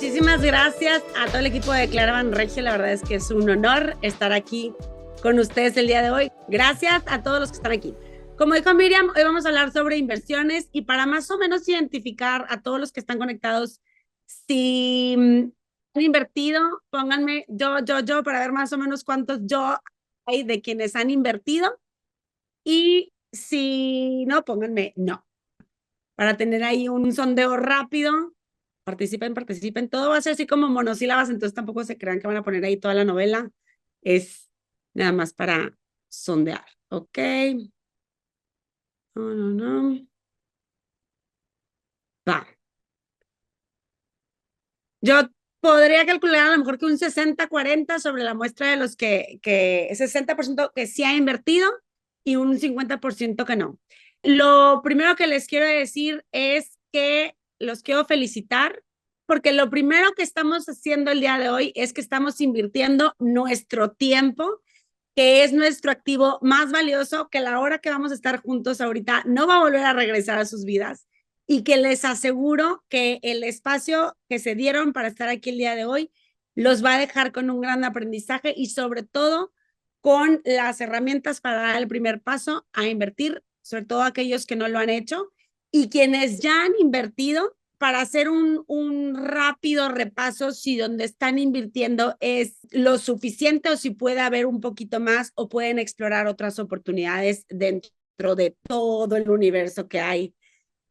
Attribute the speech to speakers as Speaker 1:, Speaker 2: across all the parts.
Speaker 1: Muchísimas gracias a todo el equipo de Claravan Regio. La verdad es que es un honor estar aquí con ustedes el día de hoy. Gracias a todos los que están aquí. Como dijo Miriam, hoy vamos a hablar sobre inversiones y para más o menos identificar a todos los que están conectados, si han invertido, pónganme yo, para ver más o menos cuántos yo hay de quienes han invertido. Y si no, pónganme no, para tener ahí un sondeo rápido. Participen. Todo va a ser así como monosílabas, entonces tampoco se crean que van a poner ahí toda la novela. Es nada más para sondear. Ok. No. Va. Yo podría calcular a lo mejor que un 60-40 sobre la muestra de los que 60% que sí ha invertido y un 50% que no. Lo primero que les quiero decir es que los quiero felicitar porque lo primero que estamos haciendo el día de hoy es que estamos invirtiendo nuestro tiempo, que es nuestro activo más valioso, que la hora que vamos a estar juntos ahorita no va a volver a regresar a sus vidas y que les aseguro que el espacio que se dieron para estar aquí el día de hoy los va a dejar con un gran aprendizaje y sobre todo con las herramientas para dar el primer paso a invertir, sobre todo aquellos que no lo han hecho y quienes ya han invertido, para hacer un rápido repaso si donde están invirtiendo es lo suficiente o si puede haber un poquito más o pueden explorar otras oportunidades dentro de todo el universo que hay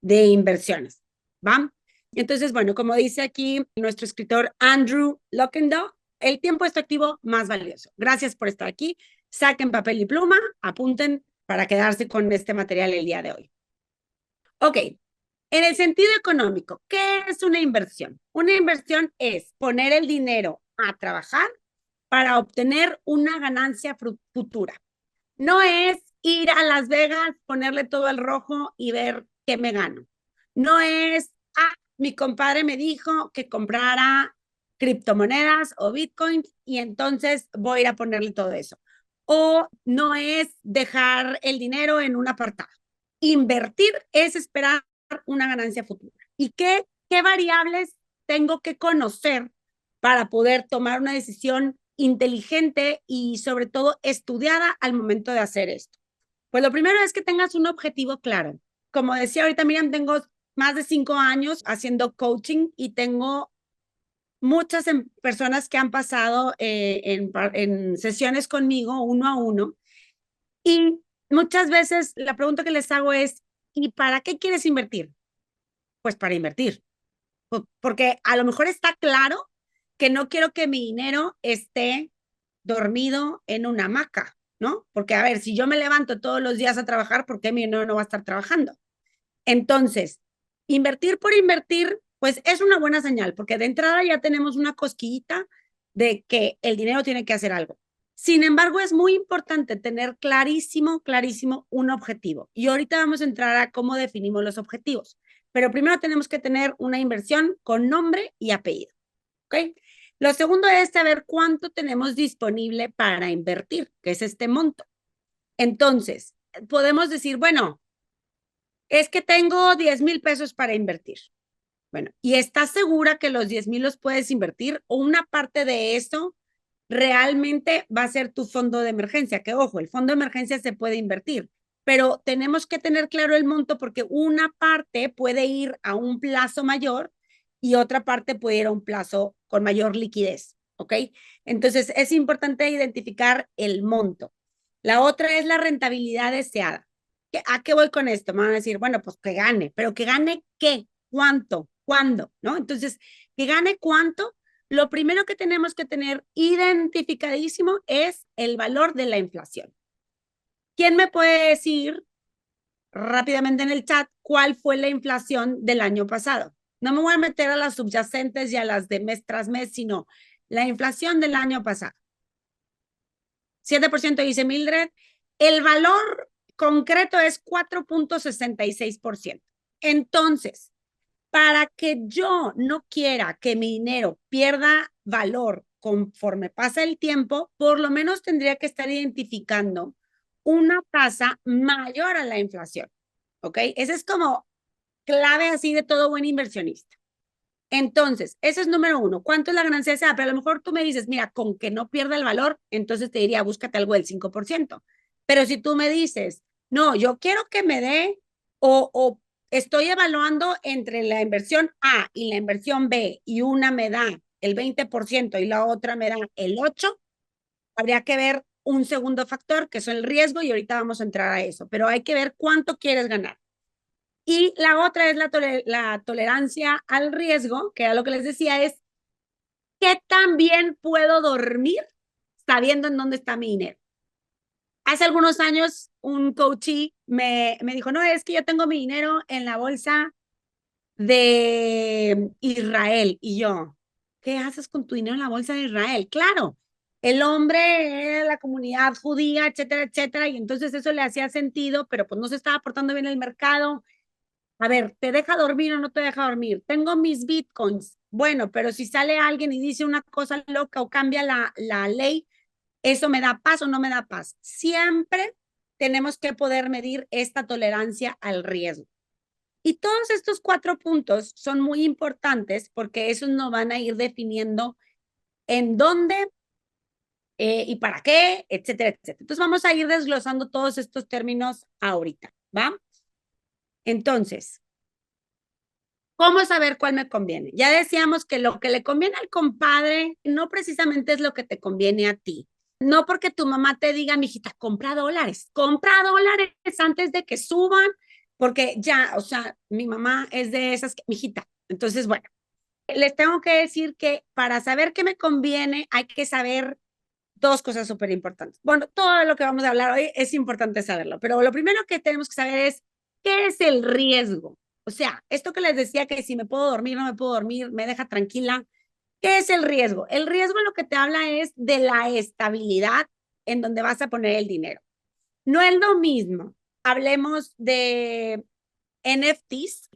Speaker 1: de inversiones. ¿Va? Entonces, bueno, como dice aquí nuestro escritor Andrew Lockendall, el tiempo es tu activo más valioso. Gracias por estar aquí. Saquen papel y pluma, apunten para quedarse con este material el día de hoy. Ok, en el sentido económico, ¿qué es una inversión? Una inversión es poner el dinero a trabajar para obtener una ganancia futura. No es ir a Las Vegas, ponerle todo el rojo y ver qué me gano. No es, mi compadre me dijo que comprara criptomonedas o bitcoins y entonces voy a ir a ponerle todo eso. O no es dejar el dinero en un apartado. Invertir es esperar una ganancia futura. ¿Y qué variables tengo que conocer para poder tomar una decisión inteligente y sobre todo estudiada al momento de hacer esto? Pues lo primero es que tengas un objetivo claro. Como decía ahorita, Miriam, tengo más de 5 años haciendo coaching y tengo muchas personas que han pasado en sesiones conmigo uno a uno y muchas veces la pregunta que les hago es, ¿y para qué quieres invertir? Pues para invertir, porque a lo mejor está claro que no quiero que mi dinero esté dormido en una hamaca, ¿no? Porque, a ver, si yo me levanto todos los días a trabajar, ¿por qué mi dinero no va a estar trabajando? Entonces, invertir por invertir, pues es una buena señal, porque de entrada ya tenemos una cosquillita de que el dinero tiene que hacer algo. Sin embargo, es muy importante tener clarísimo un objetivo. Y ahorita vamos a entrar a cómo definimos los objetivos. Pero primero tenemos que tener una inversión con nombre y apellido. ¿Ok? Lo segundo es saber cuánto tenemos disponible para invertir, que es este monto. Entonces, podemos decir, bueno, es que tengo 10,000 pesos para invertir. Bueno, ¿y estás segura que los 10,000 los puedes invertir o una parte de eso realmente va a ser tu fondo de emergencia? Que ojo, el fondo de emergencia se puede invertir, pero tenemos que tener claro el monto porque una parte puede ir a un plazo mayor y otra parte puede ir a un plazo con mayor liquidez, ¿ok? Entonces es importante identificar el monto. La otra es la rentabilidad deseada. ¿A qué voy con esto? Me van a decir, bueno, pues que gane, pero que gane ¿qué? ¿Cuánto? ¿Cuándo? ¿No? Entonces, que gane cuánto, lo primero que tenemos que tener identificadísimo es el valor de la inflación. ¿Quién me puede decir rápidamente en el chat cuál fue la inflación del año pasado? No me voy a meter a las subyacentes y a las de mes tras mes, sino la inflación del año pasado. 7% dice Mildred. El valor concreto es 4.66%. Entonces, para que yo no quiera que mi dinero pierda valor conforme pasa el tiempo, por lo menos tendría que estar identificando una tasa mayor a la inflación. ¿Ok? Ese es como clave así de todo buen inversionista. Entonces, ese es número uno. ¿Cuánto es la ganancia deseada? Pero a lo mejor tú me dices, mira, con que no pierda el valor, entonces te diría, búscate algo del 5%. Pero si tú me dices, no, yo quiero que me dé o estoy evaluando entre la inversión A y la inversión B y una me da el 20% y la otra me da el 8%, habría que ver un segundo factor, que es el riesgo, y ahorita vamos a entrar a eso, pero hay que ver cuánto quieres ganar. Y la otra es la tolerancia al riesgo, que era lo que les decía, es qué tan bien puedo dormir sabiendo en dónde está mi dinero. Hace algunos años un coachee me dijo, no, es que yo tengo mi dinero en la bolsa de Israel. Y yo, ¿qué haces con tu dinero en la bolsa de Israel? Claro, el hombre era la comunidad judía, etcétera, etcétera, y entonces eso le hacía sentido, pero pues no se estaba portando bien el mercado. A ver, ¿te deja dormir o no te deja dormir? Tengo mis bitcoins. Bueno, pero si sale alguien y dice una cosa loca o cambia la ley, ¿eso me da paz o no me da paz? Siempre tenemos que poder medir esta tolerancia al riesgo. Y todos estos 4 puntos son muy importantes porque esos nos van a ir definiendo en dónde y para qué, etcétera, etcétera. Entonces vamos a ir desglosando todos estos términos ahorita, ¿va? Entonces, ¿cómo saber cuál me conviene? Ya decíamos que lo que le conviene al compadre no precisamente es lo que te conviene a ti. No porque tu mamá te diga, mijita, compra dólares antes de que suban, porque ya, o sea, mi mamá es de esas, mijita. Entonces, bueno, les tengo que decir que para saber qué me conviene hay que saber dos cosas súper importantes. Bueno, todo lo que vamos a hablar hoy es importante saberlo, pero lo primero que tenemos que saber es qué es el riesgo. O sea, esto que les decía que si me puedo dormir, no me puedo dormir, me deja tranquila. ¿Qué es el riesgo? El riesgo lo que te habla es de la estabilidad en donde vas a poner el dinero. No es lo mismo. Hablemos de NFTs,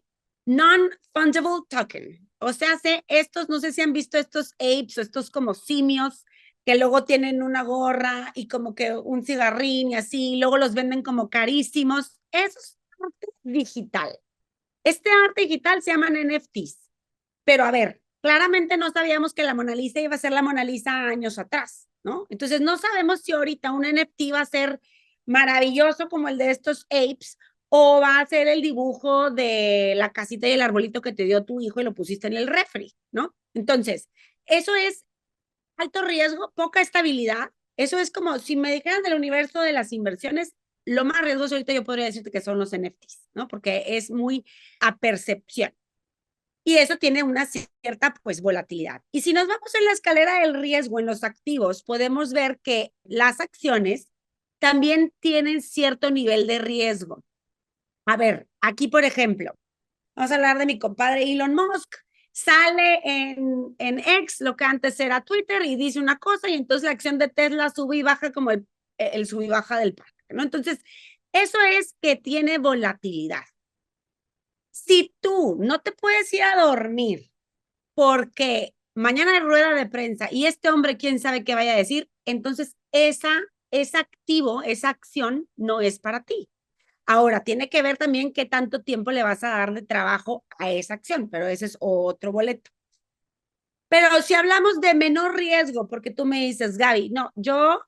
Speaker 1: Non-Fungible Token. O sea, estos, no sé si han visto estos apes o estos como simios que luego tienen una gorra y como que un cigarrín y así, y luego los venden como carísimos. Eso es arte digital. Este arte digital se llaman NFTs. Pero a ver, claramente no sabíamos que la Mona Lisa iba a ser la Mona Lisa años atrás, ¿no? Entonces no sabemos si ahorita un NFT va a ser maravilloso como el de estos apes o va a ser el dibujo de la casita y el arbolito que te dio tu hijo y lo pusiste en el refri, ¿no? Entonces, eso es alto riesgo, poca estabilidad. Eso es como si me dijeran del universo de las inversiones, lo más riesgoso ahorita yo podría decirte que son los NFTs, ¿no? Porque es muy a percepción. Y eso tiene una cierta, pues, volatilidad. Y si nos vamos en la escalera del riesgo en los activos, podemos ver que las acciones también tienen cierto nivel de riesgo. A ver, aquí, por ejemplo, vamos a hablar de mi compadre Elon Musk. Sale en X, lo que antes era Twitter, y dice una cosa, y entonces la acción de Tesla sube y baja como el sube y baja del parque, ¿no? Entonces, eso es que tiene volatilidad. Si tú no te puedes ir a dormir porque mañana hay rueda de prensa y este hombre quién sabe qué vaya a decir, entonces esa activo, esa acción no es para ti. Ahora, tiene que ver también qué tanto tiempo le vas a dar de trabajo a esa acción, pero ese es otro boleto. Pero si hablamos de menor riesgo, porque tú me dices, Gaby, no, yo,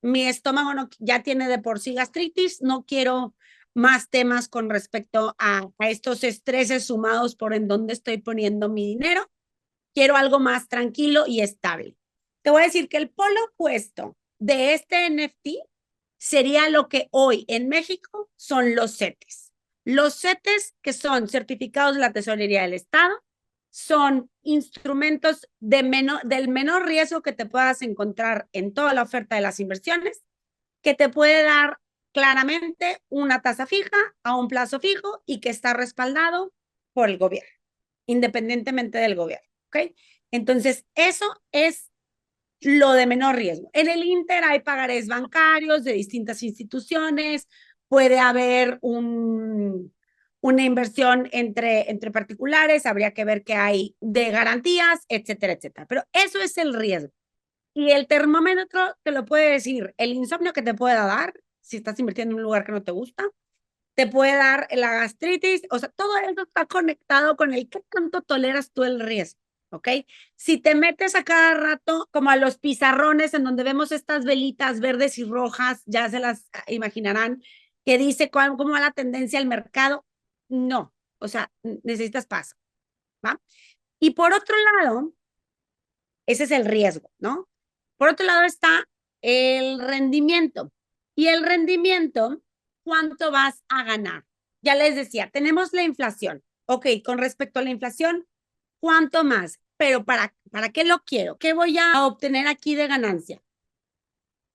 Speaker 1: mi estómago no, ya tiene de por sí gastritis, no quiero más temas con respecto a estos estreses sumados por en dónde estoy poniendo mi dinero, quiero algo más tranquilo y estable. Te voy a decir que el polo opuesto de este NFT sería lo que hoy en México son los CETES. Los CETES, que son certificados de la Tesorería del Estado, son instrumentos del menor riesgo que te puedas encontrar en toda la oferta de las inversiones, que te puede dar claramente una tasa fija a un plazo fijo y que está respaldado por el gobierno, independientemente del gobierno. ¿Ok? Entonces, eso es lo de menor riesgo. En el Inter hay pagarés bancarios de distintas instituciones, puede haber una inversión entre particulares, habría que ver qué hay de garantías, etcétera, etcétera. Pero eso es el riesgo. Y el termómetro te lo puede decir el insomnio que te pueda dar si estás invirtiendo en un lugar que no te gusta, te puede dar la gastritis, o sea, todo eso está conectado con el qué tanto toleras tú el riesgo, ¿ok? Si te metes a cada rato como a los pizarrones en donde vemos estas velitas verdes y rojas, ya se las imaginarán, que dice cómo va la tendencia al mercado, no, o sea, necesitas paso, ¿va? Y por otro lado, ese es el riesgo, ¿no? Por otro lado está el rendimiento. Y el rendimiento, ¿cuánto vas a ganar? Ya les decía, tenemos la inflación. Ok, con respecto a la inflación, ¿cuánto más? Pero ¿para qué lo quiero? ¿Qué voy a obtener aquí de ganancia?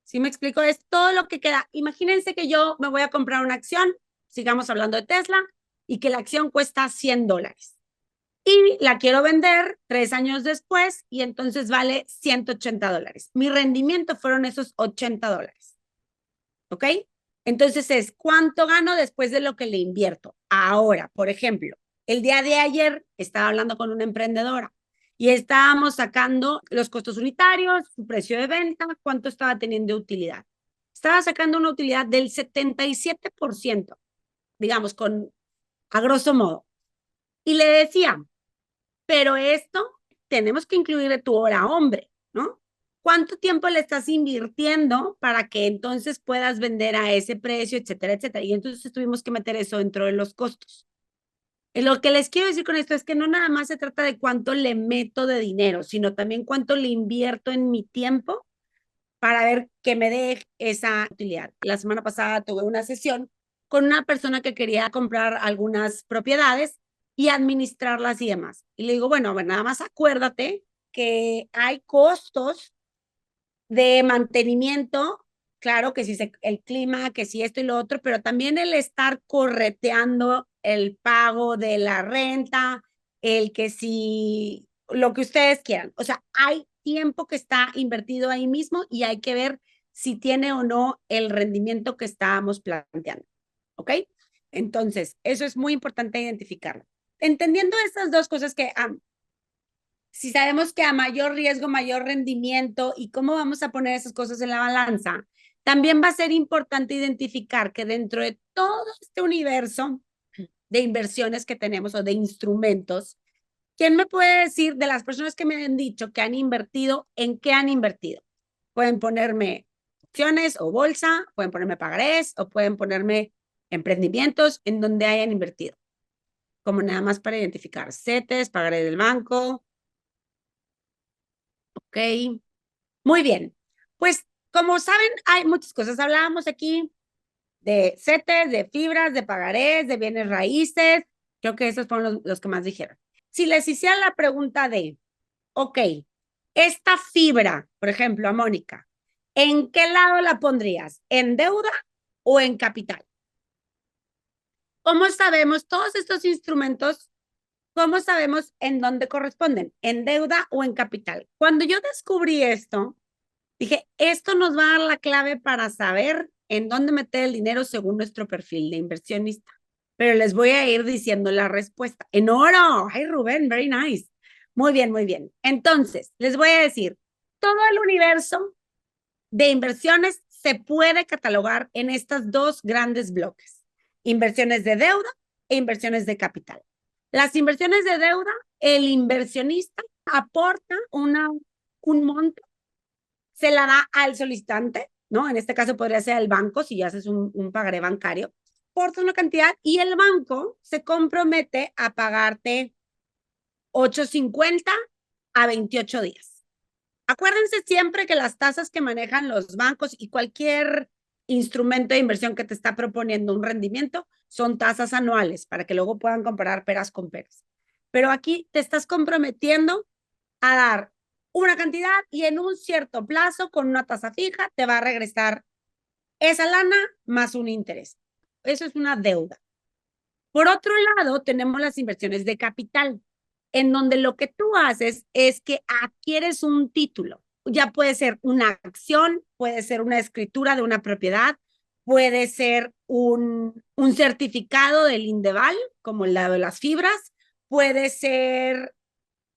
Speaker 1: ¿Sí me explico? Es todo lo que queda. Imagínense que yo me voy a comprar una acción, sigamos hablando de Tesla, y que la acción cuesta $100 y la quiero vender 3 años después y entonces vale $180. Mi rendimiento fueron esos $80. ¿Ok? Entonces es cuánto gano después de lo que le invierto. Ahora, por ejemplo, el día de ayer estaba hablando con una emprendedora y estábamos sacando los costos unitarios, su precio de venta, cuánto estaba teniendo de utilidad. Estaba sacando una utilidad del 77%, digamos, a grosso modo. Y le decía, pero esto tenemos que incluirle tu hora hombre, ¿no? ¿Cuánto tiempo le estás invirtiendo para que entonces puedas vender a ese precio, etcétera, etcétera? Y entonces tuvimos que meter eso dentro de los costos. Y lo que les quiero decir con esto es que no nada más se trata de cuánto le meto de dinero, sino también cuánto le invierto en mi tiempo para ver que me dé esa utilidad. La semana pasada tuve una sesión con una persona que quería comprar algunas propiedades y administrarlas y demás. Y le digo, bueno, nada más acuérdate que hay costos de mantenimiento, claro que si el clima, que si esto y lo otro, pero también el estar correteando el pago de la renta, el que si lo que ustedes quieran. O sea, hay tiempo que está invertido ahí mismo y hay que ver si tiene o no el rendimiento que estábamos planteando. ¿Ok? Entonces, eso es muy importante identificarlo. Entendiendo estas dos cosas que si sabemos que a mayor riesgo, mayor rendimiento y cómo vamos a poner esas cosas en la balanza, también va a ser importante identificar que dentro de todo este universo de inversiones que tenemos o de instrumentos, ¿quién me puede decir de las personas que me han dicho que han invertido, en qué han invertido? Pueden ponerme acciones o bolsa, pueden ponerme pagarés o pueden ponerme emprendimientos en donde hayan invertido, como nada más para identificar CETES, pagaré del banco. Ok, muy bien. Pues como saben, hay muchas cosas. Hablábamos aquí de CETES, de fibras, de pagarés, de bienes raíces. Creo que esos fueron los que más dijeron. Si les hiciera la pregunta de, ok, esta fibra, por ejemplo, a Mónica, ¿en qué lado la pondrías? ¿En deuda o en capital? ¿Cómo sabemos todos estos instrumentos? ¿Cómo sabemos en dónde corresponden? ¿En deuda o en capital? Cuando yo descubrí esto, dije, esto nos va a dar la clave para saber en dónde meter el dinero según nuestro perfil de inversionista. Pero les voy a ir diciendo la respuesta. En oro. Ay, Rubén, very nice. Muy bien, muy bien. Entonces, les voy a decir, todo el universo de inversiones se puede catalogar en estos dos grandes bloques. Inversiones de deuda e inversiones de capital. Las inversiones de deuda, el inversionista aporta un monto, se la da al solicitante, ¿no? En este caso podría ser el banco, si ya haces un pagaré bancario, aporta una cantidad y el banco se compromete a pagarte 8.50 a 28 días. Acuérdense siempre que las tasas que manejan los bancos y cualquier instrumento de inversión que te está proponiendo un rendimiento son tasas anuales para que luego puedan comparar peras con peras. Pero aquí te estás comprometiendo a dar una cantidad y en un cierto plazo con una tasa fija te va a regresar esa lana más un interés. Eso es una deuda. Por otro lado, tenemos las inversiones de capital, en donde lo que tú haces es que adquieres un título. Ya puede ser una acción, puede ser una escritura de una propiedad, puede ser un certificado del Indeval, como la de las fibras, puede ser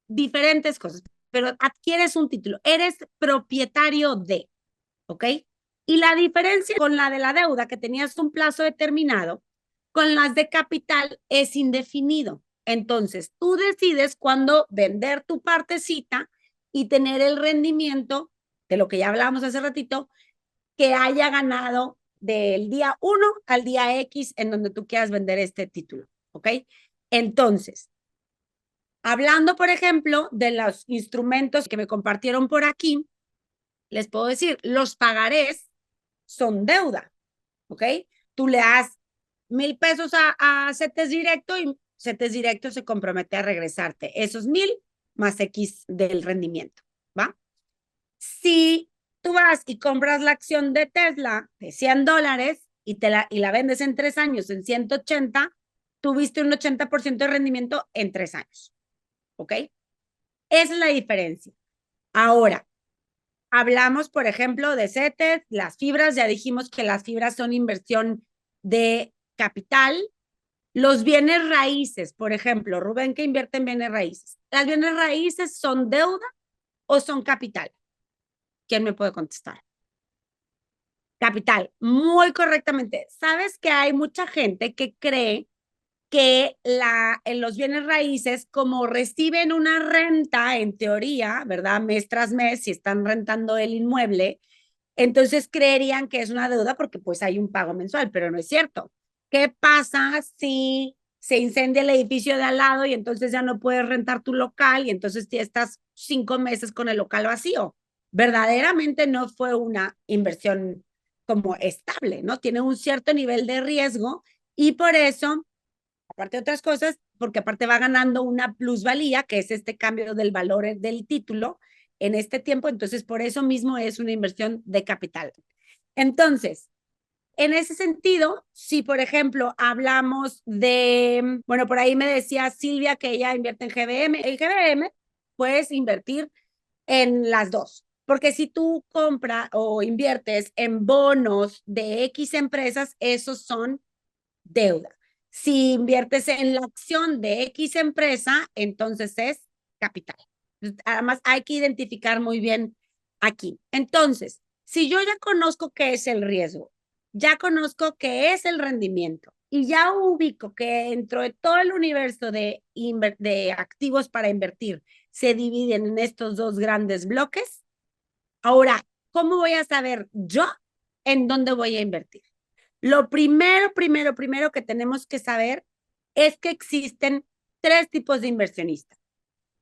Speaker 1: diferentes cosas, pero adquieres un título, eres propietario de, ¿ok? Y la diferencia con la de la deuda, que tenías un plazo determinado, Con las de capital es indefinido. Entonces, tú decides cuándo vender tu partecita y tener el rendimiento de lo que ya hablábamos hace ratito, que haya ganado del día 1 al día X en donde tú quieras vender este título, ¿ok? Entonces, hablando, por ejemplo, de los instrumentos que me compartieron por aquí, les puedo decir, los pagarés son deuda, ¿ok? Tú le das 1,000 pesos a CETES Directo y CETES Directo se compromete a regresarte esos 1,000 más X del rendimiento, ¿va? Si tú vas y compras la acción de Tesla de $100 y la vendes en 3 años en 180, tuviste un 80% de rendimiento en 3 años, ¿ok? Esa es la diferencia. Ahora, hablamos, por ejemplo, de CETES, las fibras, ya dijimos que las fibras son inversión de capital. Los bienes raíces, por ejemplo, Rubén que invierte en bienes raíces. ¿Las bienes raíces son deuda o son capital? ¿Quién me puede contestar? Capital, muy correctamente. ¿Sabes que hay mucha gente que cree que en los bienes raíces, como reciben una renta, en teoría, ¿verdad? Mes tras mes, si están rentando el inmueble, entonces creerían que es una deuda porque pues hay un pago mensual, pero no es cierto. ¿Qué pasa si se incendia el edificio de al lado y entonces ya no puedes rentar tu local y entonces ya estás 5 meses con el local vacío? Verdaderamente no fue una inversión como estable, ¿no? Tiene un cierto nivel de riesgo y por eso, aparte de otras cosas, porque aparte va ganando una plusvalía, que es este cambio del valor del título en este tiempo, entonces por eso mismo es una inversión de capital. Entonces, en ese sentido, si por ejemplo hablamos de, bueno, por ahí me decía Silvia que ella invierte en GBM, el GBM puedes invertir en las dos, porque si tú compras o inviertes en bonos de X empresas, esos son deuda. Si inviertes en la acción de X empresa, entonces es capital. Además, hay que identificar muy bien aquí. Entonces, si yo ya conozco qué es el riesgo, ya conozco qué es el rendimiento y ya ubico que dentro de todo el universo de activos para invertir se dividen en estos dos grandes bloques, ahora, ¿cómo voy a saber yo en dónde voy a invertir? Lo primero que tenemos que saber es que existen 3 tipos de inversionistas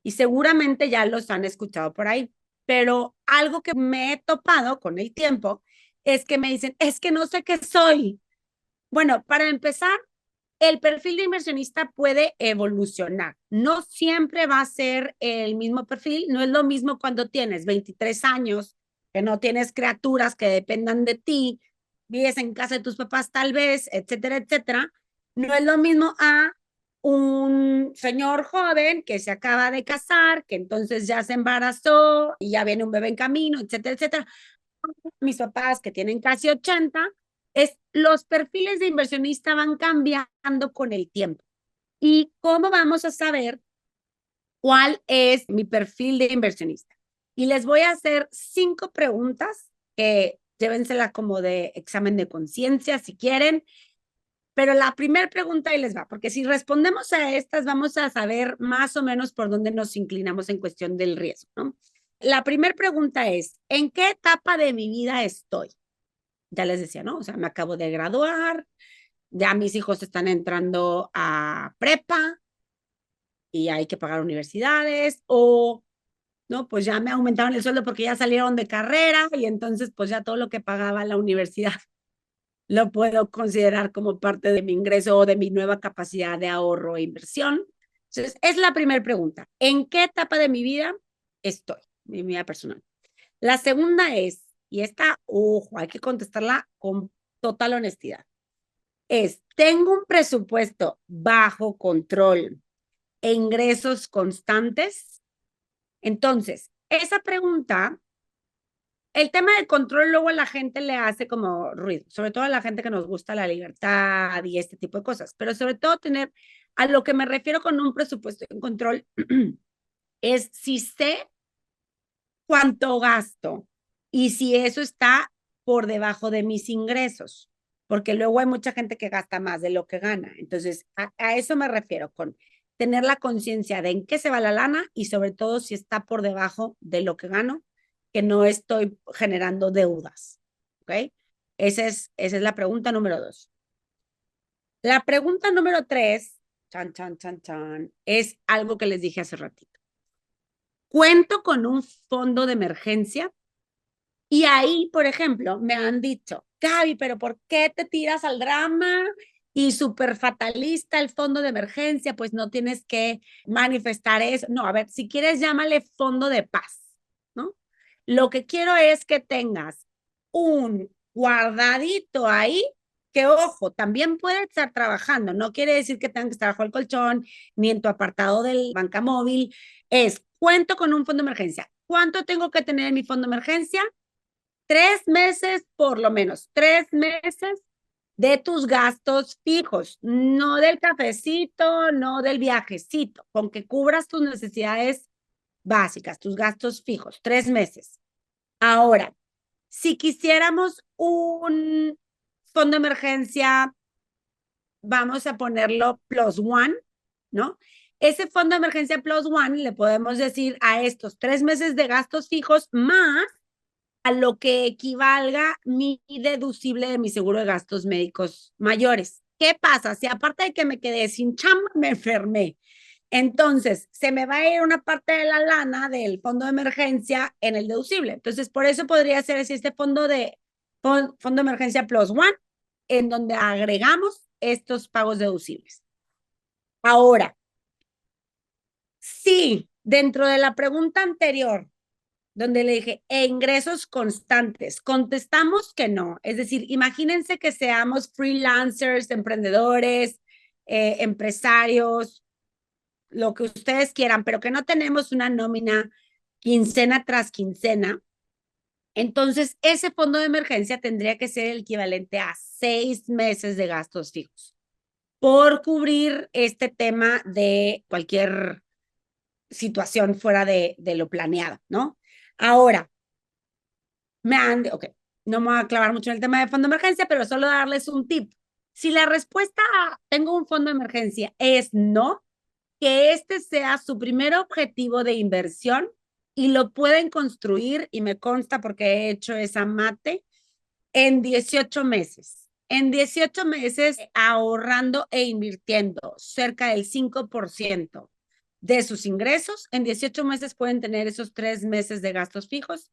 Speaker 1: y seguramente ya los han escuchado por ahí, pero algo que me he topado con el tiempo es que me dicen, es que no sé qué soy. Bueno, para empezar, el perfil de inversionista puede evolucionar. No siempre va a ser el mismo perfil. No es lo mismo cuando tienes 23 años, que no tienes criaturas que dependan de ti, vives en casa de tus papás tal vez, etcétera, etcétera. No es lo mismo a un señor joven que se acaba de casar, que entonces ya se embarazó y ya viene un bebé en camino, etcétera, etcétera. Mis papás que tienen casi 80, los perfiles de inversionista van cambiando con el tiempo. ¿Y cómo vamos a saber cuál es mi perfil de inversionista? Y les voy a hacer 5 preguntas que llévensela como de examen de conciencia si quieren. Pero la primera pregunta ahí les va, porque si respondemos a estas, vamos a saber más o menos por dónde nos inclinamos en cuestión del riesgo, ¿no? La primera pregunta es, ¿en qué etapa de mi vida estoy? Ya les decía, ¿no? O sea, me acabo de graduar, ya mis hijos están entrando a prepa y hay que pagar universidades, o, no, pues ya me aumentaron el sueldo porque ya salieron de carrera y entonces pues ya todo lo que pagaba la universidad lo puedo considerar como parte de mi ingreso o de mi nueva capacidad de ahorro e inversión. Entonces, es la primera pregunta. ¿En qué etapa de mi vida estoy? Mi vida personal. La segunda es, y esta, ojo, hay que contestarla con total honestidad, es, ¿tengo un presupuesto bajo control e ingresos constantes? Entonces, esa pregunta, el tema del control luego a la gente le hace como ruido, sobre todo a la gente que nos gusta la libertad y este tipo de cosas, pero sobre todo tener, a lo que me refiero con un presupuesto en control, es si sé cuánto gasto y si eso está por debajo de mis ingresos. porque luego hay mucha gente que gasta más de lo que gana. Entonces, a eso me refiero con tener la conciencia de en qué se va la lana y sobre todo si está por debajo de lo que gano, que no estoy generando deudas. ¿Ok? Esa es la pregunta número 2. La pregunta número 3, chan, chan, chan, chan, es algo que les dije hace ratito. ¿Cuento con un fondo de emergencia? Y ahí, por ejemplo, me han dicho, Gaby, pero ¿por qué te tiras al drama? Y súper fatalista el fondo de emergencia, pues no tienes que manifestar eso. No, a ver, si quieres, llámale fondo de paz, ¿no? Lo que quiero es que tengas un guardadito ahí, que ojo, también puede estar trabajando. No quiere decir que tengas que estar bajo el colchón, ni en tu apartado del banca móvil. Es, cuento con un fondo de emergencia. ¿Cuánto tengo que tener en mi fondo de emergencia? 3 meses, por lo menos, 3 meses de tus gastos fijos, no del cafecito, no del viajecito, con que cubras tus necesidades básicas, tus gastos fijos, 3 meses. Ahora, si quisiéramos un fondo de emergencia, vamos a ponerlo plus one, ¿no? Ese fondo de emergencia plus one le podemos decir a estos 3 meses de gastos fijos más a lo que equivalga mi deducible de mi seguro de gastos médicos mayores. ¿Qué pasa? Si aparte de que me quedé sin chamba, me enfermé, entonces se me va a ir una parte de la lana del fondo de emergencia en el deducible. Entonces, por eso podría ser así este fondo de emergencia plus one, en donde agregamos estos pagos deducibles. Ahora, si dentro de la pregunta anterior donde le dije, ingresos constantes. Contestamos que no. Es decir, imagínense que seamos freelancers, emprendedores, empresarios, lo que ustedes quieran, pero que no tenemos una nómina quincena tras quincena. Entonces, ese fondo de emergencia tendría que ser el equivalente a 6 meses de gastos fijos por cubrir este tema de cualquier situación fuera de lo planeado, ¿no? Ahora, ok, no me voy a clavar mucho en el tema de fondo de emergencia, pero solo darles un tip. Si la respuesta a tengo un fondo de emergencia es no, que este sea su primer objetivo de inversión y lo pueden construir, y me consta porque he hecho esa mate, en 18 meses. En 18 meses ahorrando e invirtiendo cerca del 5% de sus ingresos, en 18 meses pueden tener esos 3 meses de gastos fijos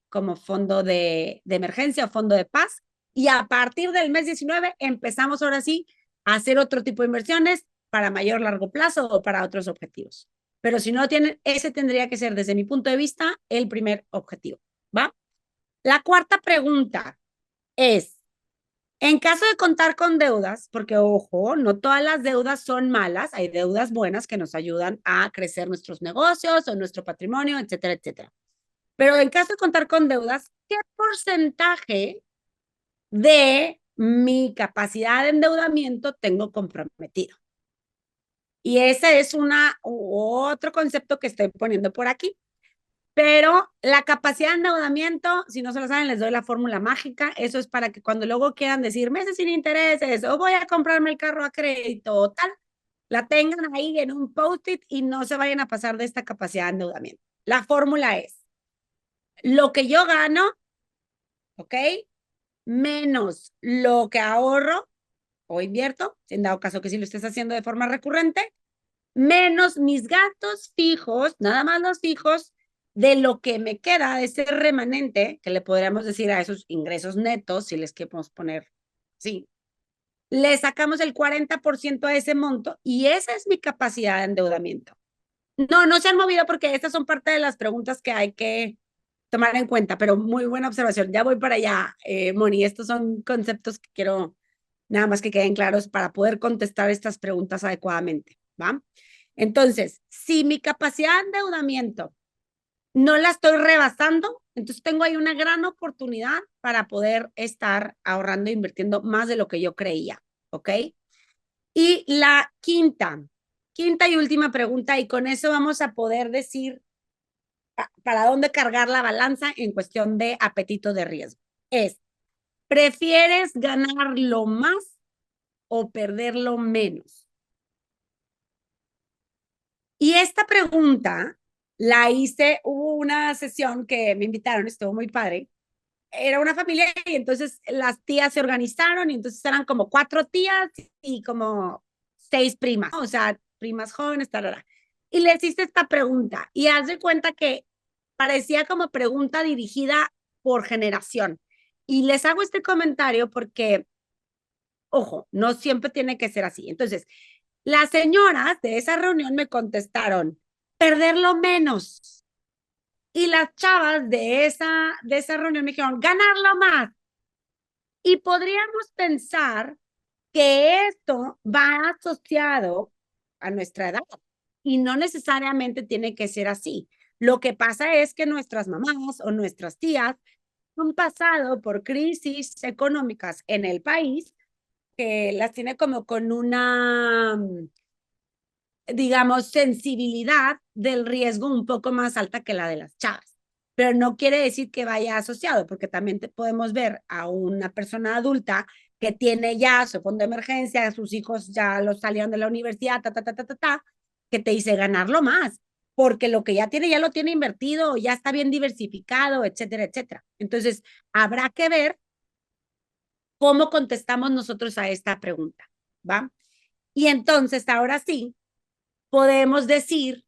Speaker 1: como fondo de emergencia o fondo de paz. Y a partir del mes 19 empezamos ahora sí a hacer otro tipo de inversiones para mayor largo plazo o para otros objetivos. Pero si no tienen, ese tendría que ser desde mi punto de vista el primer objetivo. ¿Va? La cuarta pregunta es, en caso de contar con deudas, porque ojo, no todas las deudas son malas, hay deudas buenas que nos ayudan a crecer nuestros negocios o nuestro patrimonio, etcétera, etcétera. Pero en caso de contar con deudas, ¿qué porcentaje de mi capacidad de endeudamiento tengo comprometido? Y ese es otro concepto que estoy poniendo por aquí. Pero la capacidad de endeudamiento, si no se lo saben, les doy la fórmula mágica. Eso es para que cuando luego quieran decir meses sin intereses o voy a comprarme el carro a crédito o tal, la tengan ahí en un post-it y no se vayan a pasar de esta capacidad de endeudamiento. La fórmula es lo que yo gano, ¿ok? Menos lo que ahorro o invierto, en dado caso que si lo estés haciendo de forma recurrente, menos mis gastos fijos, nada más los fijos, de lo que me queda de ese remanente, que le podríamos decir a esos ingresos netos, si les queremos poner, sí, le sacamos el 40% a ese monto y esa es mi capacidad de endeudamiento. No, no se han movido porque estas son parte de las preguntas que hay que tomar en cuenta, pero muy buena observación. Ya voy para allá, Moni. Estos son conceptos que quiero nada más que queden claros para poder contestar estas preguntas adecuadamente, ¿va? Entonces, si mi capacidad de endeudamiento no la estoy rebasando, entonces tengo ahí una gran oportunidad para poder estar ahorrando e invirtiendo más de lo que yo creía, ¿ok? Y la quinta y última pregunta, y con eso vamos a poder decir para dónde cargar la balanza en cuestión de apetito de riesgo. Es, ¿Prefieres ganarlo más o perderlo menos? Y esta pregunta la hice, hubo una sesión que me invitaron, estuvo muy padre. Era una familia y entonces las tías se organizaron y entonces eran como 4 tías y como 6 primas, ¿no? O sea, primas jóvenes, tal. Y les hice esta pregunta y haz de cuenta que parecía como pregunta dirigida por generación. Y les hago este comentario porque, ojo, no siempre tiene que ser así. Entonces, las señoras de esa reunión me contestaron, perderlo menos. Y las chavas de esa reunión me dijeron, ganarlo más. Y podríamos pensar que esto va asociado a nuestra edad y no necesariamente tiene que ser así. Lo que pasa es que nuestras mamás o nuestras tías han pasado por crisis económicas en el país que las tiene como con una, digamos, sensibilidad del riesgo un poco más alta que la de las chavas. Pero no quiere decir que vaya asociado, porque también podemos ver a una persona adulta que tiene ya su fondo de emergencia, sus hijos ya los salieron de la universidad, que te dice ganarlo más, porque lo que ya tiene ya lo tiene invertido, ya está bien diversificado, etcétera, etcétera. Entonces, habrá que ver cómo contestamos nosotros a esta pregunta, ¿va? Y entonces, ahora sí, podemos decir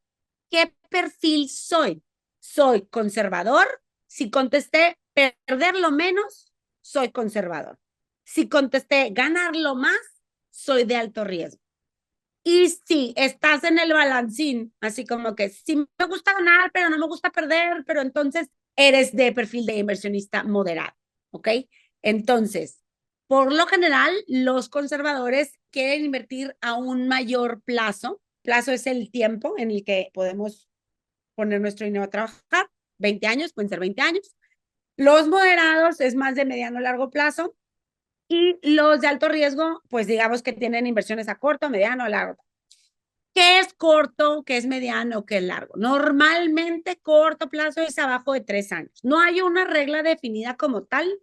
Speaker 1: qué perfil soy. ¿Soy conservador? Si contesté perderlo menos, soy conservador. Si contesté ganarlo más, soy de alto riesgo. Y si estás en el balancín, así como que sí me gusta ganar, pero no me gusta perder, pero entonces eres de perfil de inversionista moderado, ¿ok? Entonces, por lo general, los conservadores quieren invertir a un mayor plazo. Plazo es el tiempo en el que podemos poner nuestro dinero a trabajar. 20 años, pueden ser 20 años. Los moderados es más de mediano a largo plazo. Y los de alto riesgo, pues digamos que tienen inversiones a corto, mediano, a largo. ¿Qué es corto, qué es mediano, qué es largo? Normalmente corto plazo es abajo de 3 años. No hay una regla definida como tal,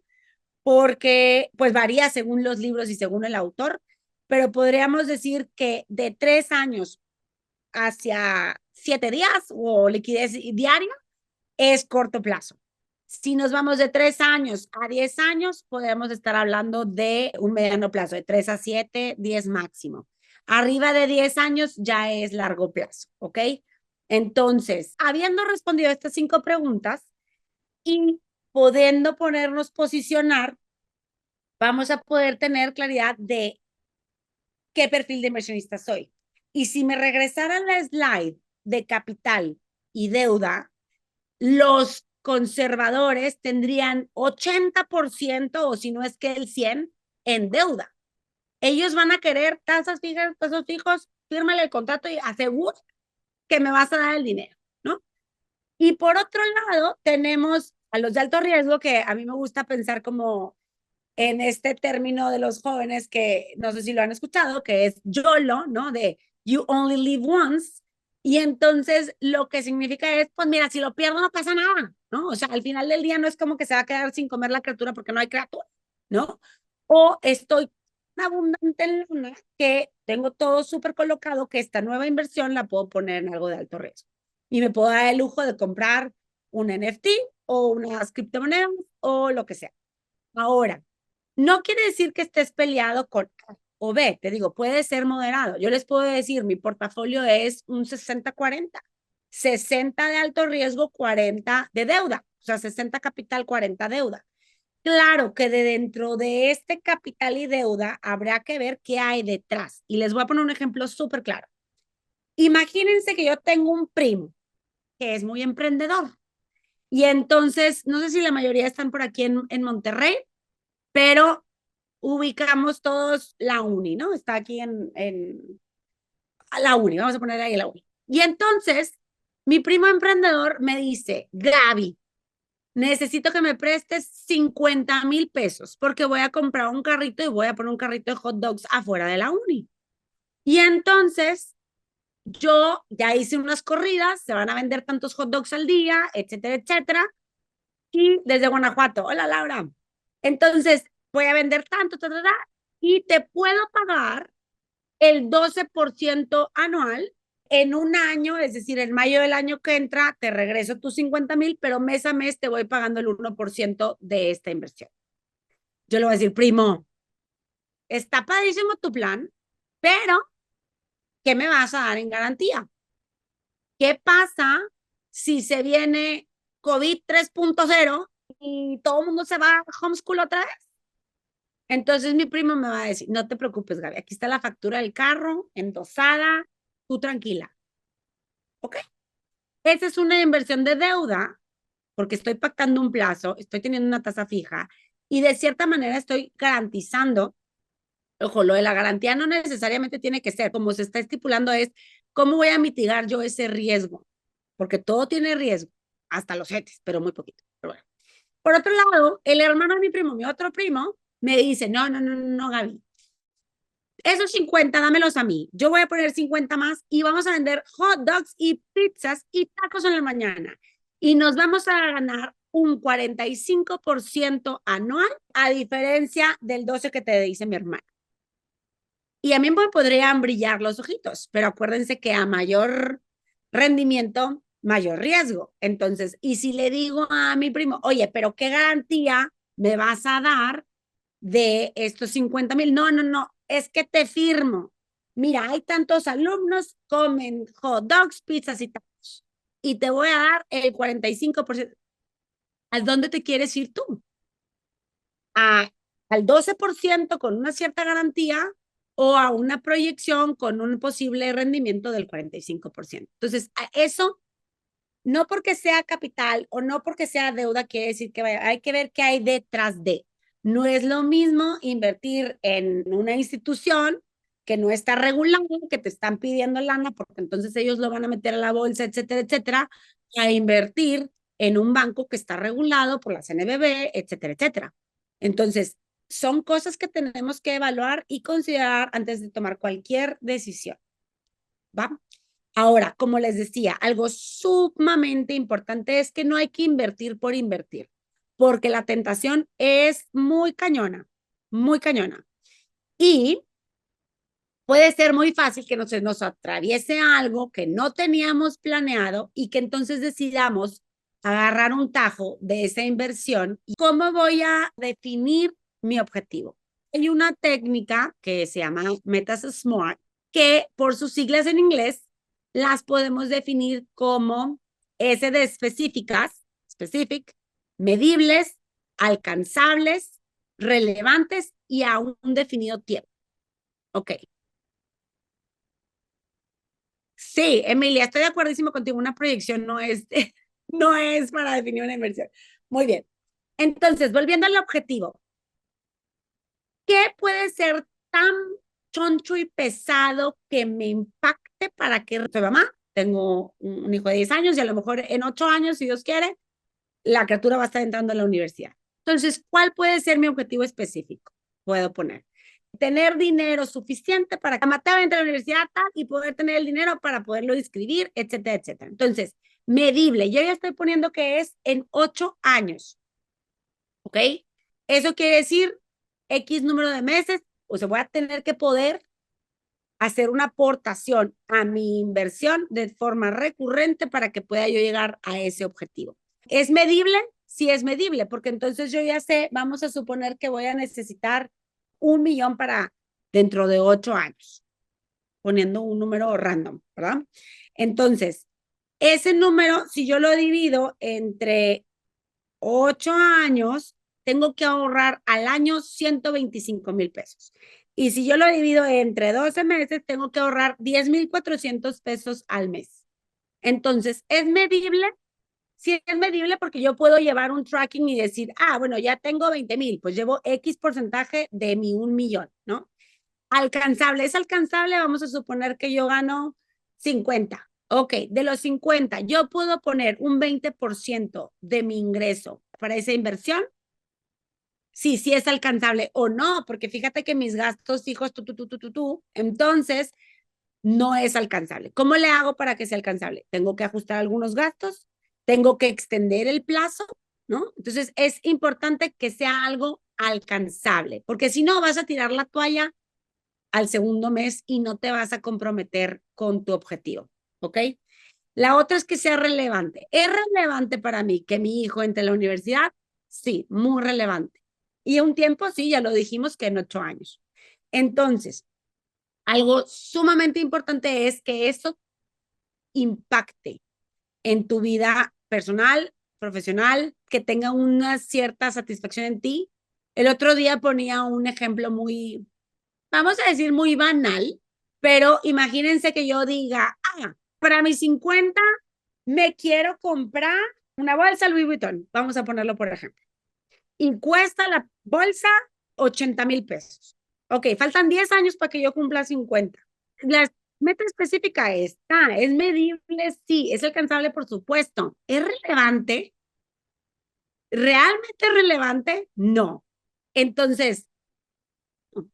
Speaker 1: porque pues varía según los libros y según el autor, pero podríamos decir que de 3 años hacia 7 días o liquidez diaria es corto plazo. Si nos vamos de 3 años a 10 años, podemos estar hablando de un mediano plazo, de 3 a 7, 10 máximo. Arriba de 10 años ya es largo plazo, ¿ok? Entonces, habiendo respondido a estas 5 preguntas y pudiendo ponernos posicionar, vamos a poder tener claridad de qué perfil de inversionista soy. Y si me regresara la slide de capital y deuda, los conservadores tendrían 80% o si no es que el 100% en deuda. Ellos van a querer tasas fijas, tasas fijos, fírmale el contrato y asegura que me vas a dar el dinero, ¿no? Y por otro lado, tenemos a los de alto riesgo, que a mí me gusta pensar como en este término de los jóvenes que no sé si lo han escuchado, que es YOLO, ¿no? De You Only Live Once. Y entonces lo que significa es, pues mira, si lo pierdo no pasa nada, ¿no? O sea, al final del día no es como que se va a quedar sin comer la criatura porque no hay criatura, ¿no? O estoy tan abundante en luna que tengo todo súper colocado que esta nueva inversión la puedo poner en algo de alto riesgo. Y me puedo dar el lujo de comprar un NFT o unas criptomonedas o lo que sea. Ahora, no quiere decir que estés peleado con A o B, te digo, puede ser moderado. Yo les puedo decir, mi portafolio es un 60-40, 60 de alto riesgo, 40 de deuda, o sea, 60 capital, 40 deuda. Claro que de dentro de este capital y deuda habrá que ver qué hay detrás. Y les voy a poner un ejemplo súper claro. Imagínense que yo tengo un primo que es muy emprendedor. Y entonces, no sé si la mayoría están por aquí en Monterrey, pero ubicamos todos la uni, ¿no? Está aquí en la uni, vamos a poner ahí la uni. Y entonces, mi primo emprendedor me dice, Gaby, necesito que me prestes 50,000 pesos porque voy a comprar un carrito y voy a poner un carrito de hot dogs afuera de la uni. Y entonces, yo ya hice unas corridas, se van a vender tantos hot dogs al día, etcétera, etcétera. Y desde Guanajuato, hola Laura. Entonces, voy a vender tanto, y te puedo pagar el 12% anual en un año, es decir, en mayo del año que entra, te regreso tus 50,000, pero mes a mes te voy pagando el 1% de esta inversión. Yo le voy a decir, primo, está padrísimo tu plan, pero ¿qué me vas a dar en garantía? ¿Qué pasa si se viene COVID 3.0 y todo el mundo se va a homeschool otra vez? Entonces mi primo me va a decir, no te preocupes, Gaby, aquí está la factura del carro, endosada, tú tranquila. ¿Ok? Esa es una inversión de deuda, porque estoy pactando un plazo, estoy teniendo una tasa fija y de cierta manera estoy garantizando. Ojo, lo de la garantía no necesariamente tiene que ser, como se está estipulando es, ¿cómo voy a mitigar yo ese riesgo? Porque todo tiene riesgo, hasta los CETES, pero muy poquito. Pero bueno. Por otro lado, el hermano de mi primo, mi otro primo, me dice, no, no, no, no, Gaby, esos 50 dámelos a mí, yo voy a poner 50 más y vamos a vender hot dogs y pizzas y tacos en la mañana. Y nos vamos a ganar un 45% anual, a diferencia del 12 que te dice mi hermano. Y a mí me podrían brillar los ojitos, pero acuérdense que a mayor rendimiento, mayor riesgo. Entonces, y si le digo a mi primo, oye, pero ¿qué garantía me vas a dar de estos 50,000? No, no, no, es que te firmo. Mira, hay tantos alumnos, comen hot dogs, pizzas y tacos. Y te voy a dar el 45%. ¿A dónde te quieres ir tú? A, al 12% con una cierta garantía o a una proyección con un posible rendimiento del 45%. Entonces, a eso, no porque sea capital o no porque sea deuda, quiere decir que vaya, hay que ver qué hay detrás de. No es lo mismo invertir en una institución que no está regulada, que te están pidiendo lana, porque entonces ellos lo van a meter a la bolsa, etcétera, etcétera, a invertir en un banco que está regulado por la CNBB, etcétera, etcétera. Entonces, son cosas que tenemos que evaluar y considerar antes de tomar cualquier decisión. ¿Va? Ahora, como les decía, algo sumamente importante es que no hay que invertir por invertir, porque la tentación es muy cañona, muy cañona. Y puede ser muy fácil que nos atraviese algo que no teníamos planeado y que entonces decidamos agarrar un tajo de esa inversión. ¿Y cómo voy a definir mi objetivo? Hay una técnica que se llama Metas SMART, que por sus siglas en inglés las podemos definir como S de específicas, specific, medibles, alcanzables, relevantes y a un definido tiempo. Ok. Sí, Emilia, estoy de acuerdísimo contigo. Una proyección no es, no es para definir una inversión. Muy bien. Entonces, volviendo al objetivo, ¿qué puede ser tan choncho y pesado que me impacte para que soy mamá? Tengo un hijo de 10 años y a lo mejor en 8 años, si Dios quiere, la criatura va a estar entrando a la universidad. Entonces, ¿cuál puede ser mi objetivo específico? Puedo poner tener dinero suficiente para que Mateo entre a la universidad tal, y poder tener el dinero para poderlo inscribir, etcétera, etcétera. Entonces, medible. Yo ya estoy poniendo que es en 8 años. ¿Ok? Eso quiere decir X número de meses, o sea, voy a tener que poder hacer una aportación a mi inversión de forma recurrente para que pueda yo llegar a ese objetivo. ¿Es medible? Sí es medible, porque entonces yo ya sé, vamos a suponer que voy a necesitar 1,000,000 para dentro de 8 años, poniendo un número random, ¿verdad? Entonces, ese número, si yo lo divido entre 8 años, tengo que ahorrar al año 125,000 pesos. Y si yo lo divido entre 12 meses, tengo que ahorrar 10,400 pesos al mes. Entonces, ¿es medible? Sí, es medible porque yo puedo llevar un tracking y decir, bueno, ya tengo 20,000, pues llevo X porcentaje de mi 1,000,000, ¿no? Alcanzable, es alcanzable, vamos a suponer que yo gano 50. Ok, de los 50, yo puedo poner un 20% de mi ingreso para esa inversión. Sí, sí es alcanzable o no, porque fíjate que mis gastos fijos, entonces no es alcanzable. ¿Cómo le hago para que sea alcanzable? Tengo que ajustar algunos gastos, tengo que extender el plazo, ¿no? Entonces es importante que sea algo alcanzable, porque si no vas a tirar la toalla al segundo mes y no te vas a comprometer con tu objetivo, ¿ok? La otra es que sea relevante. ¿Es relevante para mí que mi hijo entre a la universidad? Sí, muy relevante. Y un tiempo, sí, ya lo dijimos que en 8 años. Entonces, algo sumamente importante es que eso impacte en tu vida personal, profesional, que tenga una cierta satisfacción en ti. El otro día ponía un ejemplo muy, vamos a decir, muy banal, pero imagínense que yo diga, para mis 50 me quiero comprar una bolsa Louis Vuitton, vamos a ponerlo por ejemplo, y cuesta la bolsa 80,000 pesos. Ok, faltan 10 años para que yo cumpla 50. La meta específica está, es medible, sí, es alcanzable, por supuesto. ¿Es relevante? ¿Realmente relevante? No. Entonces,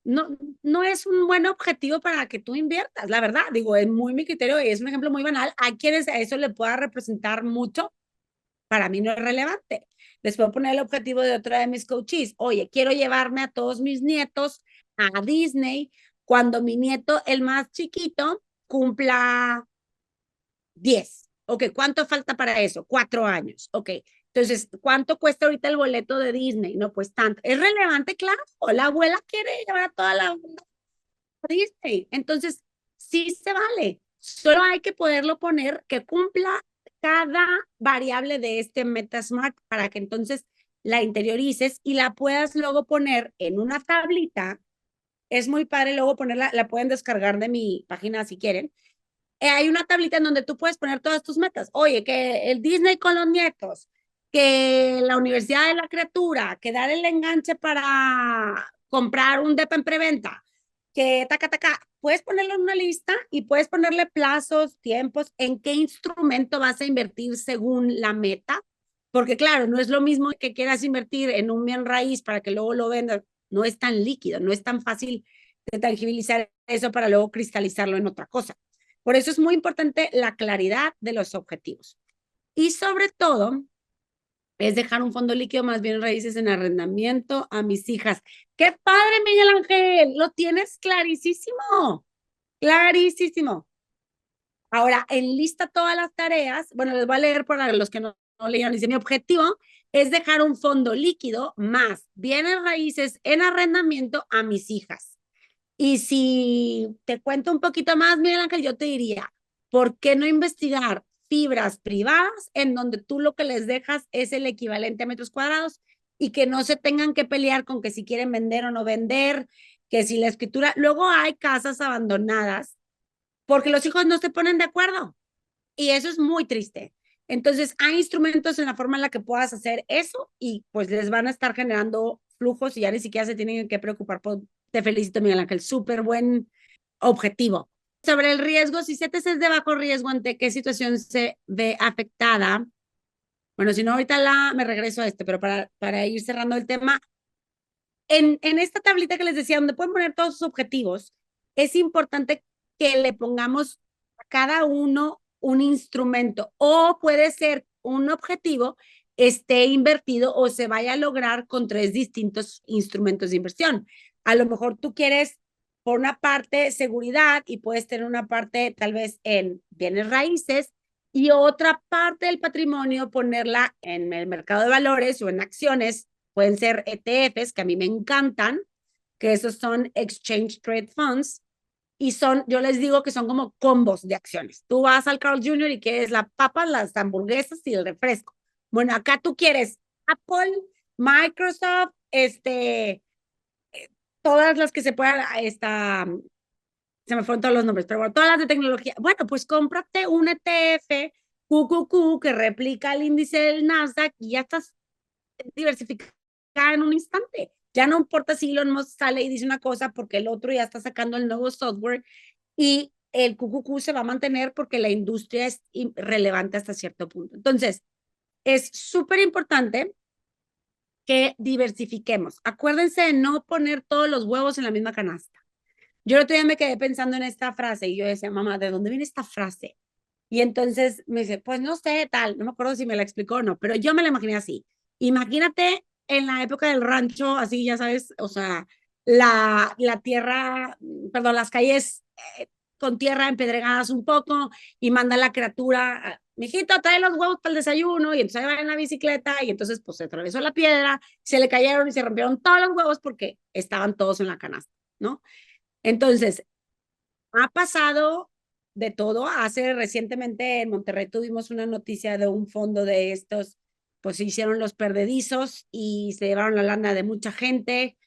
Speaker 1: no, no es un buen objetivo para que tú inviertas, la verdad. Digo, es muy mi criterio y es un ejemplo muy banal. Hay quienes a eso le pueda representar mucho, para mí no es relevante. Les puedo poner el objetivo de otra de mis coaches. Oye, quiero llevarme a todos mis nietos a Disney cuando mi nieto, el más chiquito, cumpla 10. Ok, ¿cuánto falta para eso? 4 años. Ok, entonces, ¿cuánto cuesta ahorita el boleto de Disney? No, pues tanto. ¿Es relevante? Claro. La abuela quiere llevar a toda la Disney. Entonces, sí se vale. Solo hay que poderlo poner que cumpla cada variable de este MetaSmart para que entonces la interiorices y la puedas luego poner en una tablita. Es muy padre luego ponerla, la pueden descargar de mi página si quieren. Hay una tablita en donde tú puedes poner todas tus metas. Oye, que el Disney con los nietos, que la Universidad de la Criatura, que dar el enganche para comprar un DEPA en preventa, que taca, taca. Puedes ponerlo en una lista y puedes ponerle plazos, tiempos, en qué instrumento vas a invertir según la meta. Porque claro, no es lo mismo que quieras invertir en un bien raíz para que luego lo vendas. No es tan líquido, no es tan fácil de tangibilizar eso para luego cristalizarlo en otra cosa. Por eso es muy importante la claridad de los objetivos. Y sobre todo, es dejar un fondo líquido más bien raíces en arrendamiento a mis hijas. ¡Qué padre, Miguel Ángel! Lo tienes clarísimo, clarísimo. Ahora, enlista todas las tareas. Bueno, les voy a leer para los que no leyeron. Dice, mi objetivo es dejar un fondo líquido más bienes raíces en arrendamiento a mis hijas. Y si te cuento un poquito más, Miguel Ángel, yo te diría, ¿por qué no investigar fibras privadas en donde tú lo que les dejas es el equivalente a metros cuadrados y que no se tengan que pelear con que si quieren vender o no vender, que si la escritura, luego hay casas abandonadas porque los hijos no se ponen de acuerdo y eso es muy triste. Entonces, hay instrumentos en la forma en la que puedas hacer eso y pues les van a estar generando flujos y ya ni siquiera se tienen que preocupar por. Te felicito, Miguel Ángel, súper buen objetivo. Sobre el riesgo, si CETES es de bajo riesgo, ¿ante qué situación se ve afectada? Bueno, si no, ahorita me regreso a pero para ir cerrando el tema, en esta tablita que les decía, donde pueden poner todos sus objetivos, es importante que le pongamos a cada uno un instrumento o puede ser un objetivo esté invertido o se vaya a lograr con 3 distintos instrumentos de inversión. A lo mejor tú quieres, por una parte, seguridad y puedes tener una parte tal vez en bienes raíces y otra parte del patrimonio ponerla en el mercado de valores o en acciones. Pueden ser ETFs, que a mí me encantan, que esos son Exchange Trade Funds, y yo les digo que son como combos de acciones. Tú vas al Carl Jr. y quieres la papa, las hamburguesas y el refresco. Bueno, acá tú quieres Apple, Microsoft, todas las que se puedan, se me fueron todos los nombres, pero bueno, todas las de tecnología. Bueno, pues cómprate un ETF QQQ que replica el índice del Nasdaq y ya estás diversificada en un instante. Ya no importa si Elon Musk sale y dice una cosa porque el otro ya está sacando el nuevo software y el QQQ se va a mantener porque la industria es relevante hasta cierto punto. Entonces, es súper importante que diversifiquemos. Acuérdense de no poner todos los huevos en la misma canasta. Yo el otro día me quedé pensando en esta frase y yo decía, mamá, ¿de dónde viene esta frase? Y entonces me dice, pues no sé, tal, no me acuerdo si me la explicó o no, pero yo me la imaginé así. Imagínate en la época del rancho, así ya sabes, o sea, la tierra, perdón, las calles con tierra empedregadas un poco y manda la criatura, mijito, trae los huevos para el desayuno y entonces ahí va en la bicicleta y entonces pues se atravesó la piedra, se le cayeron y se rompieron todos los huevos porque estaban todos en la canasta, ¿no? Entonces, ha pasado de todo. Hace recientemente en Monterrey tuvimos una noticia de un fondo de estos, pues se hicieron los perdedizos y se llevaron la lana de mucha gente.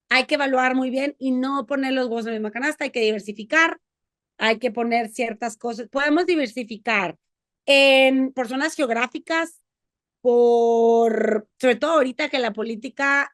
Speaker 1: Hay que evaluar muy bien y no poner los huevos en la misma canasta, hay que diversificar, hay que poner ciertas cosas. Podemos diversificar por zonas geográficas, sobre todo ahorita que la política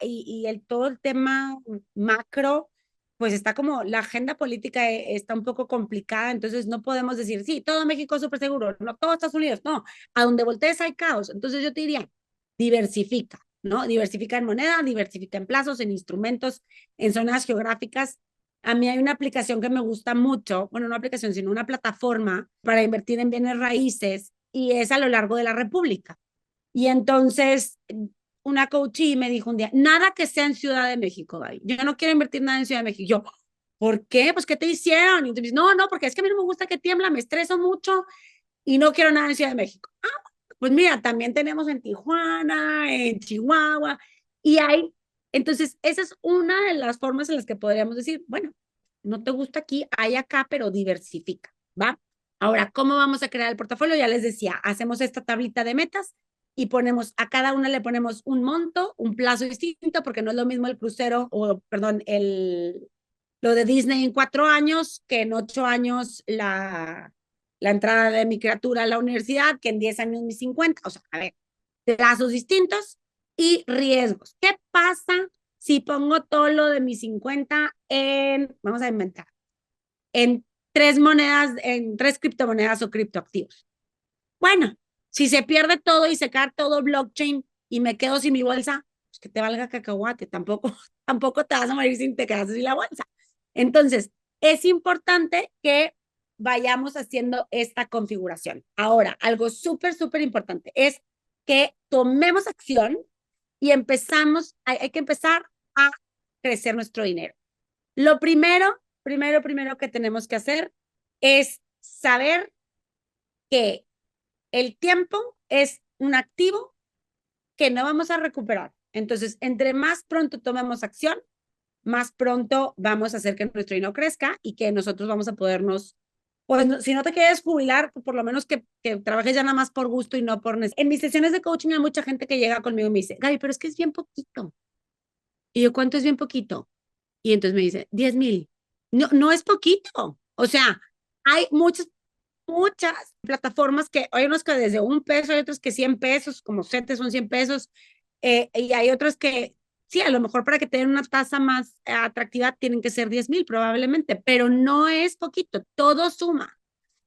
Speaker 1: todo el tema macro, pues está como, la agenda política está un poco complicada, entonces no podemos decir, sí, todo México es súper seguro, no, todo Estados Unidos, no, a donde voltees hay caos, entonces yo te diría, diversifica, ¿no? Diversifica en moneda, diversifica en plazos, en instrumentos, en zonas geográficas. A mí hay una aplicación que me gusta mucho, bueno, no aplicación, sino una plataforma para invertir en bienes raíces y es a lo largo de la República. Y entonces una coachee me dijo un día, nada que sea en Ciudad de México, Gaby. Yo no quiero invertir nada en Ciudad de México. Yo, ¿por qué? Pues, ¿qué te hicieron? Y entonces, no, no, porque es que a mí no me gusta que tiembla, me estreso mucho y no quiero nada en Ciudad de México. Ah, pues mira, también tenemos en Tijuana, en Chihuahua, y hay, entonces, esa es una de las formas en las que podríamos decir, bueno, no te gusta aquí, hay acá, pero diversifica, ¿va? Ahora, ¿cómo vamos a crear el portafolio? Ya les decía, hacemos esta tablita de metas y ponemos, a cada una le ponemos un monto, un plazo distinto, porque no es lo mismo el crucero, o perdón, lo de Disney en 4 años, que en 8 años la entrada de mi criatura a la universidad, que en 10 años mis 50. O sea, a ver, plazos distintos y riesgos. ¿Qué pasa si pongo todo lo de mis 50 vamos a inventar, en tres criptomonedas o criptoactivos? Bueno, si se pierde todo y se cae todo blockchain y me quedo sin mi bolsa, pues que te valga cacahuate, tampoco, tampoco te vas a morir sin te quedas sin la bolsa. Entonces, es importante que vayamos haciendo esta configuración. Ahora, algo súper, súper importante es que tomemos acción y hay que empezar a crecer nuestro dinero. Lo primero que tenemos que hacer es saber que el tiempo es un activo que no vamos a recuperar. Entonces, entre más pronto tomemos acción, más pronto vamos a hacer que nuestro dinero crezca y que nosotros vamos a podernos, pues si no te quieres jubilar, por lo menos que trabajes ya nada más por gusto y no por necesidad. En mis sesiones de coaching hay mucha gente que llega conmigo y me dice, Gaby, pero es que es bien poquito. Y yo, ¿cuánto es bien poquito? Y entonces me dice, 10,000. No, no es poquito. O sea, hay muchas plataformas que hay unos que desde $1, hay otros que 100 pesos, como CETES son 100 pesos, y hay otros que sí, a lo mejor para que tengan una tasa más atractiva tienen que ser 10,000 probablemente, pero no es poquito, todo suma.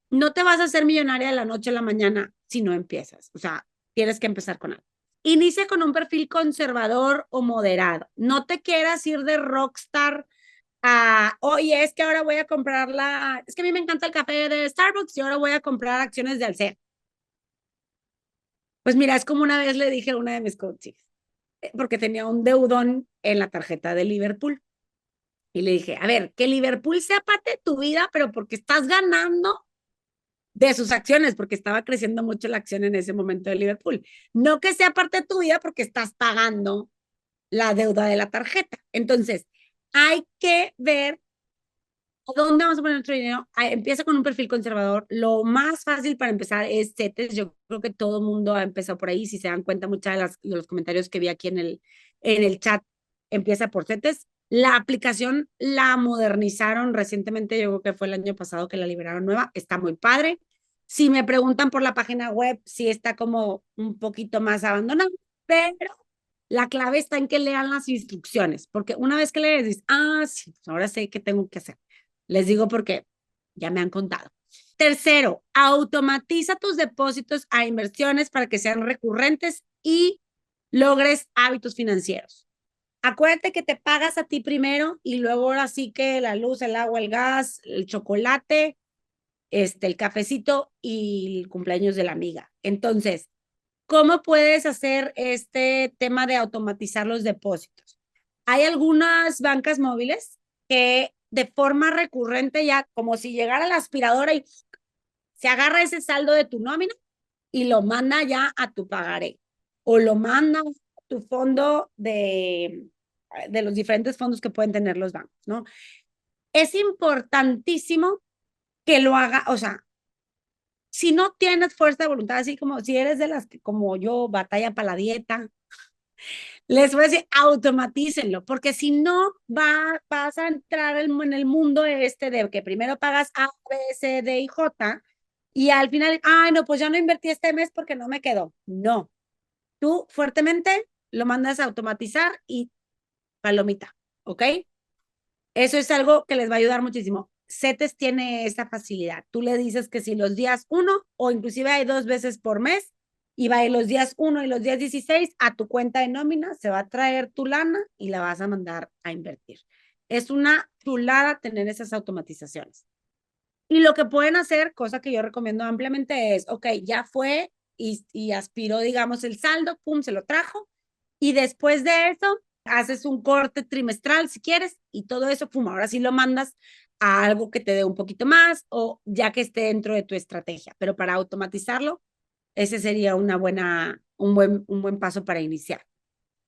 Speaker 1: No te vas a hacer millonaria de la noche a la mañana si no empiezas, o sea, tienes que empezar con algo. Inicia con un perfil conservador o moderado. No te quieras ir de rockstar oye, es que ahora voy a comprar es que a mí me encanta el café de Starbucks y ahora voy a comprar acciones de Alsea. Pues mira, es como una vez le dije a una de mis coaches, porque tenía un deudón en la tarjeta de Liverpool. Y le dije, a ver, que Liverpool sea parte de tu vida, pero porque estás ganando de sus acciones, porque estaba creciendo mucho la acción en ese momento de Liverpool. No que sea parte de tu vida porque estás pagando la deuda de la tarjeta. Entonces, hay que ver ¿dónde vamos a poner nuestro dinero? Empieza con un perfil conservador. Lo más fácil para empezar es CETES. Yo creo que todo el mundo ha empezado por ahí. Si se dan cuenta, muchos de los comentarios que vi aquí en el chat empieza por CETES. La aplicación la modernizaron recientemente, yo creo que fue el año pasado que la liberaron nueva. Está muy padre. Si me preguntan por la página web, sí está como un poquito más abandonada, pero la clave está en que lean las instrucciones, porque una vez que lees, dices, sí, pues ahora sé qué tengo que hacer. Les digo porque ya me han contado. Tercero, automatiza tus depósitos a inversiones para que sean recurrentes y logres hábitos financieros. Acuérdate que te pagas a ti primero y luego ahora sí que la luz, el agua, el gas, el chocolate, el cafecito y el cumpleaños de la amiga. Entonces, ¿Cómo puedes hacer este tema de automatizar los depósitos? Hay algunas bancas móviles que de forma recurrente ya, como si llegara la aspiradora y se agarra ese saldo de tu nómina y lo manda ya a tu pagaré o lo manda a tu fondo de los diferentes fondos que pueden tener los bancos, ¿no? Es importantísimo que lo haga, o sea, si no tienes fuerza de voluntad, así como si eres de las que como yo batalla para la dieta, les voy a decir, automatícenlo, porque si no vas a entrar en el mundo este de que primero pagas A, B, C, D y J y al final, ay, no, pues ya no invertí este mes porque no me quedó. No, tú fuertemente lo mandas a automatizar y palomita, ¿ok? Eso es algo que les va a ayudar muchísimo. CETES tiene esa facilidad. Tú le dices que si los días 1 o inclusive hay 2 veces por mes y va a ir los días 1 y los días 16 a tu cuenta de nómina, se va a traer tu lana y la vas a mandar a invertir. Es una chulada tener esas automatizaciones. Y lo que pueden hacer, cosa que yo recomiendo ampliamente es, ok, ya fue y aspiró, digamos, el saldo, pum, se lo trajo. Y después de eso, haces un corte trimestral si quieres y todo eso, pum, ahora sí lo mandas a algo que te dé un poquito más o ya que esté dentro de tu estrategia. Pero para automatizarlo, ese sería un buen paso para iniciar.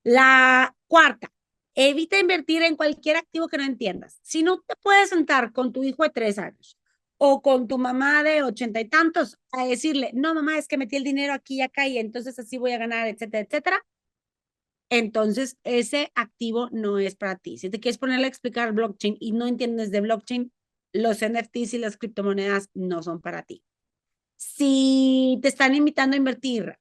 Speaker 1: La cuarta, evita invertir en cualquier activo que no entiendas. Si no te puedes sentar con tu hijo de 3 años o con tu mamá de 80 y tantos a decirle, no, mamá, es que metí el dinero aquí y acá y entonces así voy a ganar, etcétera, etcétera, entonces ese activo no es para ti. Si te quieres ponerle a explicar blockchain y no entiendes de blockchain, los NFTs y las criptomonedas no son para ti. Si te están invitando a invertir,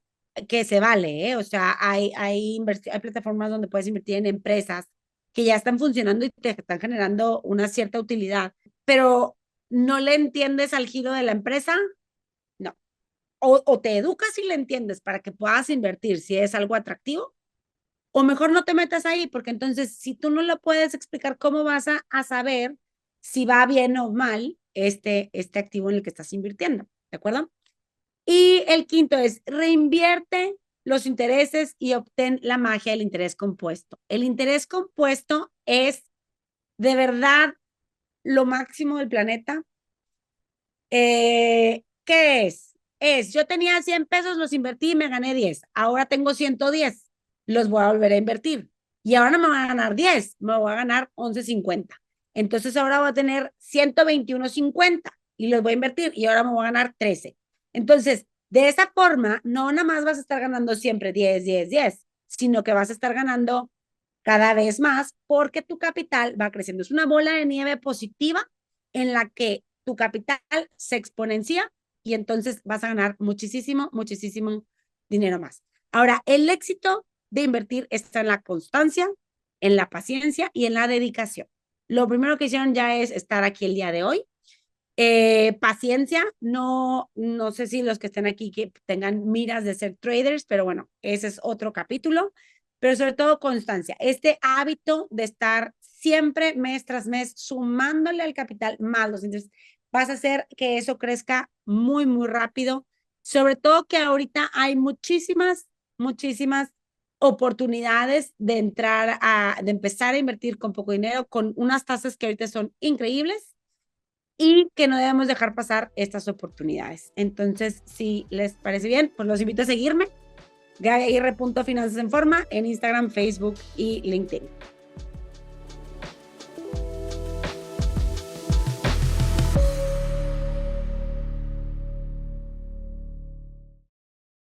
Speaker 1: que se vale, ¿eh? O sea, hay plataformas donde puedes invertir en empresas que ya están funcionando y te están generando una cierta utilidad, pero no le entiendes al giro de la empresa, no. O te educas y le entiendes para que puedas invertir si es algo atractivo, o mejor no te metas ahí, porque entonces si tú no lo puedes explicar, ¿cómo vas a saber si va bien o mal este activo en el que estás invirtiendo? ¿De acuerdo? Y el quinto es reinvierte los intereses y obtén la magia del interés compuesto. El interés compuesto es de verdad lo máximo del planeta. ¿Qué es? Yo tenía 100 pesos, los invertí y me gané 10. Ahora tengo 110, los voy a volver a invertir. Y ahora no me van a ganar 10, me voy a ganar 11.50. Entonces ahora voy a tener 121.50 y los voy a invertir y ahora me voy a ganar 13. Entonces, de esa forma, no nada más vas a estar ganando siempre 10, 10, 10, sino que vas a estar ganando cada vez más porque tu capital va creciendo. Es una bola de nieve positiva en la que tu capital se exponencia y entonces vas a ganar muchísimo, muchísimo dinero más. Ahora, el éxito de invertir está en la constancia, en la paciencia y en la dedicación. Lo primero que hicieron ya es estar aquí el día de hoy. Paciencia, no sé si los que estén aquí que tengan miras de ser traders, pero bueno, ese es otro capítulo, pero sobre todo constancia, este hábito de estar siempre mes tras mes sumándole al capital más los intereses, vas a hacer que eso crezca muy, muy rápido, sobre todo que ahorita hay muchísimas oportunidades de de empezar a invertir con poco dinero, con unas tasas que ahorita son increíbles y que no debemos dejar pasar estas oportunidades. Entonces, si les parece bien, pues los invito a seguirme, gaia.finanzas en forma, en Instagram, Facebook y LinkedIn.